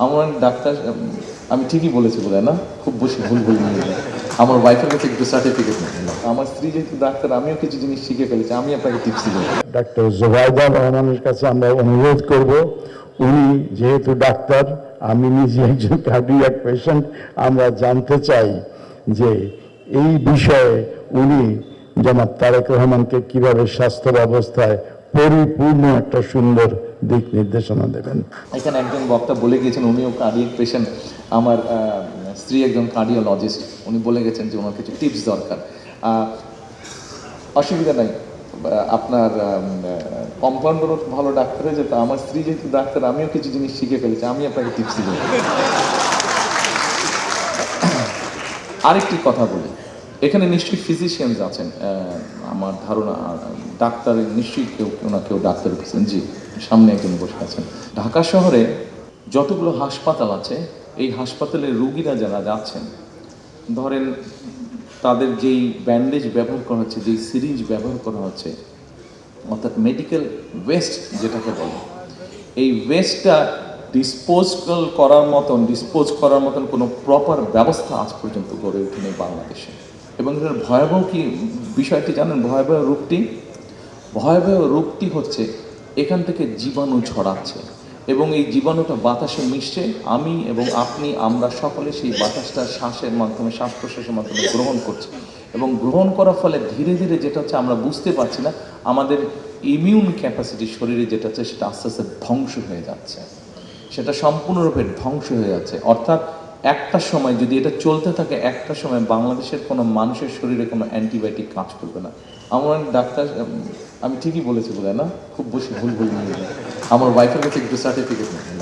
আমার ডাক্তার আমি ঠিকই বলেছি বলে না, খুব বেশি ভুল নিয়ে যায়। আমার ওয়াইফের কাছে একটু সার্টিফিকেট নিয়ে আমার স্ত্রী যেহেতু ডাক্তার, আমিও কিছু জিনিস শিখে ফেলেছি, আমি আপনাকে টিপস দিব। ডাক্তার জোবাইদা রহমানের কাছে আমরা অনুরোধ করব, উনি যেহেতু ডাক্তার, আমি নিজে একজন কার্ডিয়াক পেশেন্ট, আমরা জানতে চাই যে এই বিষয়ে উনি জনাব তারেক রহমানকে কিভাবে স্বাস্থ্য ব্যবস্থায় পরিপূর্ণ একটা সুন্দর দিক নির্দেশনা দেবেন। এখানে একজন বক্তা বলে গিয়েছেন উনিও কার্ডিয়াক পেশেন্ট, আমার স্ত্রী একজন কার্ডিওলজিস্ট, উনি বলে গেছেন যে ওনার কিছু টিপস দরকার। অসুবিধা নাই, আপনার কম্পাউন্ডারও ভালো ডাক্তার হয়ে যেত, আমার স্ত্রী যেহেতু ডাক্তার, আমিও কিছু জিনিস শিখে ফেলেছি, আমি আপনাকে টিপস দিব। আরেকটি কথা বলি, এখানে নিশ্চয়ই ফিজিশিয়ানস আছেন, আমার ধারণা ডাক্তারের নিশ্চয়ই কেউ ডাক্তার পেয়েছেন। জি, সামনে একজন বসে আছেন। ঢাকা শহরে যতগুলো হাসপাতাল আছে, এই হাসপাতালের রুগীরা যারা যাচ্ছেন, ধরেন তাদের যেই ব্যান্ডেজ ব্যবহার করা হচ্ছে, যেই সিরিঞ্জ ব্যবহার করা হচ্ছে, অর্থাৎ মেডিকেল ওয়েস্ট যেটাকে বলে, এই ওয়েস্টটা ডিসপোজ করার মতন কোনো প্রপার ব্যবস্থা আজ পর্যন্ত গড়ে ওঠেনি বাংলাদেশে। এবং এটার ভয়াবহ কি বিষয়টি জানেন? ভয়াবহ রূপটি হচ্ছে এখান থেকে জীবাণু ছড়াচ্ছে, এবং এই জীবাণুটা বাতাসে মিশছে, আমি এবং আপনি আমরা সকলে সেই বাতাসটা শ্বাসের মাধ্যমে, শ্বাস প্রশ্বাসের মাধ্যমে গ্রহণ করছি, এবং গ্রহণ করার ফলে ধীরে ধীরে যেটা হচ্ছে আমরা বুঝতে পারছি না, আমাদের ইমিউন ক্যাপাসিটি শরীরে যেটা হচ্ছে সেটা আস্তে আস্তে ধ্বংস হয়ে যাচ্ছে, সেটা সম্পূর্ণরূপে ধ্বংস হয়ে যাচ্ছে। অর্থাৎ একটা সময় যদি এটা চলতে থাকে, একটা সময় বাংলাদেশের কোনো মানুষের শরীরে কোনো অ্যান্টিবায়োটিক কাজ করবে না। আমার ডাক্তার আমি ঠিকই বলেছি বলে না, খুব বেশি ভুল নিয়ে যায়। আমার ওয়াইফের কাছে একটু সার্টিফিকেট নিয়ে